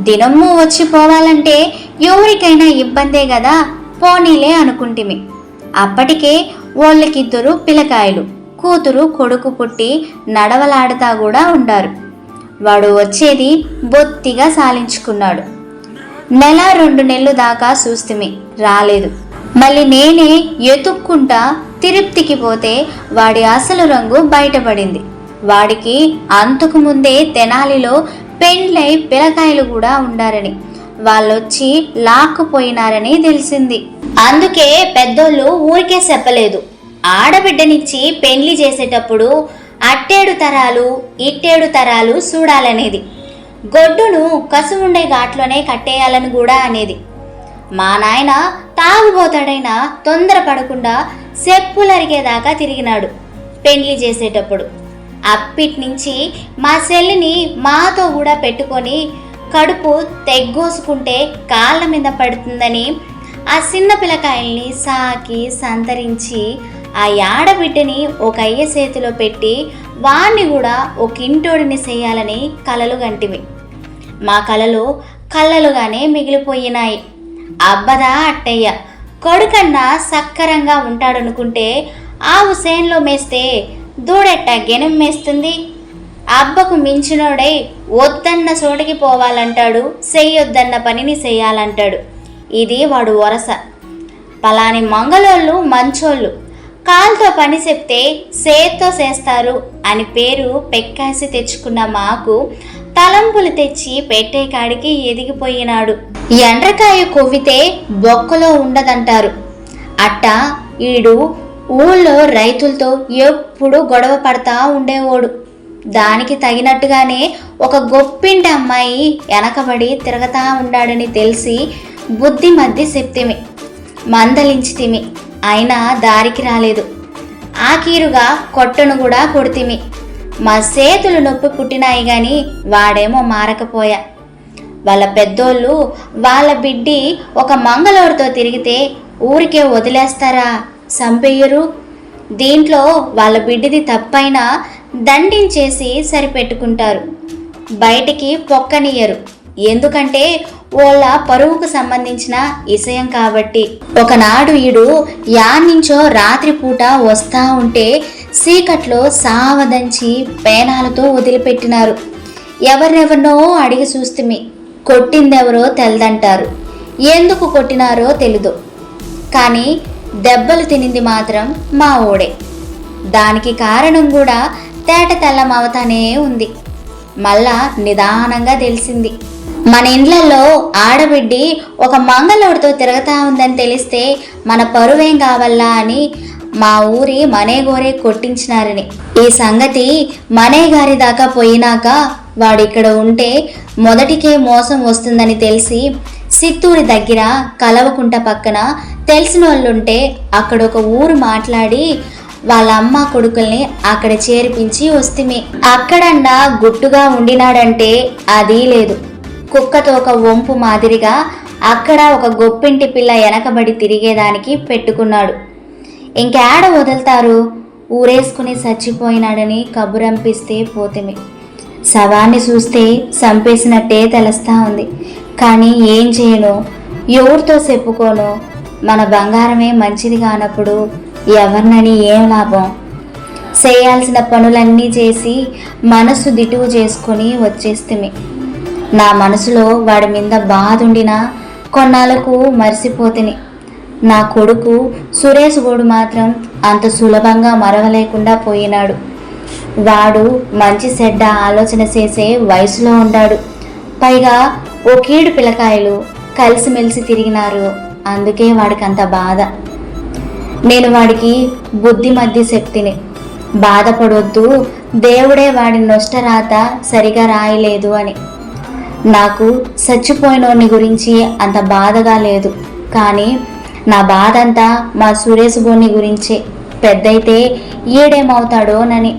దినమ్ము వచ్చిపోవాలంటే ఎవరికైనా ఇబ్బందే కదా, పోనీలే అనుకుంటిమి. అప్పటికే వాళ్ళకిద్దరు పిల్లకాయలు, కూతురు కొడుకు పుట్టి నడవలాడుతా కూడా ఉండారు. వాడు వచ్చేది బొత్తిగా సాలించుకున్నాడు. 1-2 నెలలు దాకా చూస్తిమి, రాలేదు. మళ్ళీ నేనే ఎతుక్కుంటా తిరుప్తికి పోతే వాడి అసలు రంగు బయటపడింది. వాడికి అంతకు ముందే తెనాలిలో పెండ్లై పిల్లకాయలు కూడా ఉండారని, వాళ్ళొచ్చి లాక్కుపోయినారని తెలిసింది. అందుకే పెద్దోళ్ళు ఊరికే చెప్పలేదు, ఆడబిడ్డనిచ్చి పెండ్లి చేసేటప్పుడు అట్టేడు తరాలు ఇట్టేడు తరాలు చూడాలనేది. గొడ్డును కసువుండే ఘాట్లోనే కట్టేయాలని కూడా అనేది. మా నాయన తాగుబోతాడైనా తొందరపడకుండా చెప్పులరిగేదాకా తిరిగినాడు పెండ్లి చేసేటప్పుడు. అప్పటినుంచి మా చెల్లిని మాతో కూడా పెట్టుకొని కడుపు తెగ్గోసుకుంటే కాళ్ళ మీద పడుతుందని ఆ చిన్న పిల్లకాయల్ని సాకి సంతరించి ఆ ఆడబిడ్డని ఒక అయ్య చేతిలో పెట్టి వాణ్ణి కూడా ఒక ఇంటోడిని చేయాలని కలలు గంటివి. మా కలలు కళ్ళలుగానే మిగిలిపోయినాయి. అబ్బదా అట్టయ్య కొడుకన్నా సక్కరంగా ఉంటాడనుకుంటే ఆవు సేన్లో మేస్తే దూడెట్ట గెనం మేస్తుంది. అబ్బకు మించినోడై వద్దన్న చోటికి పోవాలంటాడు, చెయ్యొద్దన్న పనిని చెయ్యాలంటాడు. ఇది వాడు వరస. పలాని మంగళోళ్ళు మంచోళ్ళు, కాలుతో పని చెప్తే సేత్తో చేస్తారు అని పేరు పెక్కాసి తెచ్చుకున్న మాకు తలంపులు తెచ్చి పెట్టే కాడికి ఎదిగిపోయినాడు. ఎండ్రకాయ కొవ్వితే బొక్కలో ఉండదంటారు. అట్టా ఈడు ఊళ్ళో రైతులతో ఎప్పుడు గొడవ పడతా ఉండేవాడు. దానికి తగినట్టుగానే ఒక గొప్పింటి అమ్మాయి వెనకబడి తిరగతా ఉండాడని తెలిసి బుద్ధి మధ్య చెప్తిమి, మందలించితిమి. అయినా దారికి రాలేదు. ఆఖీరుగా కొట్టను కూడా కొడితిమి. మా చేతులు నొప్పి పుట్టినాయి గాని వాడేమో మారకపోయా. వాళ్ళ పెద్దోళ్ళు వాళ్ళ బిడ్డి ఒక మంగళోడితో తిరిగితే ఊరికే వదిలేస్తారా, సంపెయ్యరు. దీంట్లో వాళ్ళ బిడ్డది తప్పైనా దండించేసి సరిపెట్టుకుంటారు, బయటికి పొక్కనియ్యరు. ఎందుకంటే వాళ్ళ పరువుకు సంబంధించిన విషయం కాబట్టి. ఒకనాడు ఈడు యాన్నించో రాత్రిపూట వస్తా ఉంటే చీకట్లో సావదంచి పేనాలతో వదిలిపెట్టినారు. ఎవరినెవరినో అడిగి చూస్తుమి, కొట్టిందెవరో తెలదంటారు, ఎందుకు కొట్టినారో తెలీదు. కానీ దెబ్బలు తినింది మాత్రం మా ఓడే. దానికి కారణం కూడా తేట తెల్లమవతానే ఉంది. మళ్ళా నిదానంగా తెలిసింది. మన ఇండ్లలో ఆడబిడ్డి ఒక మంగళోడితో తిరగతా ఉందని తెలిస్తే మన పరువేం కావాలా అని మా ఊరి మనేగోరే కొట్టించినారని. ఈ సంగతి మనే గారి దాకా పోయినాక వాడిక్కడ ఉంటే మొదటికే మోసం వస్తుందని తెలిసి సిత్తూరి దగ్గర కలవకుంట పక్కన తెలిసిన వాళ్ళుంటే అక్కడ ఒక ఊరు మాట్లాడి వాళ్ళ అమ్మ కొడుకుల్ని అక్కడ చేర్పించి వస్తుమి. అక్కడన్నా గుట్టుగా ఉండినాడంటే అది లేదు. కుక్కతో ఒక వంపు మాదిరిగా అక్కడ ఒక గొప్పింటి పిల్ల వెనకబడి తిరిగేదానికి పెట్టుకున్నాడు. ఇంకేడ వదులుతారు, ఊరేసుకుని చచ్చిపోయినాడని కబురంపిస్తే పోతిమి. శవాన్ని చూస్తే చంపేసినట్టే తెలుస్తా ఉంది. కానీ ఏం చేయను, ఎవరితో చెప్పుకోను. మన బంగారమే మంచిది కానప్పుడు ఎవరినని ఏం లాభం. చేయాల్సిన పనులన్నీ చేసి మనసు దిటువు చేసుకొని వచ్చేస్తుమి. నా మనసులో వాడి మీద బాధ ఉండినా కొన్నాళ్ళకు మరిసిపోతిని. నా కొడుకు సురేష్ గోడు మాత్రం అంత సులభంగా మరవలేకుండా పోయినాడు. వాడు మంచి చెడ్డ ఆలోచన చేసే వయసులో ఉన్నాడు. పైగా ఓ కీడు పిల్లకాయలు కలిసిమెలిసి తిరిగినారు. అందుకే వాడికి అంత బాధ. నేను వాడికి బుద్ధి మధ్య చెప్తిని, బాధపడొద్దు, దేవుడే వాడి నొష్టరాత సరిగా రాయలేదు అని. నాకు చచ్చిపోయినోని గురించి అంత బాధగా లేదు. కానీ నా బాధ అంతా మా సురేష్ గోని గురించే. పెద్దయితే ఈడేమవుతాడోనని.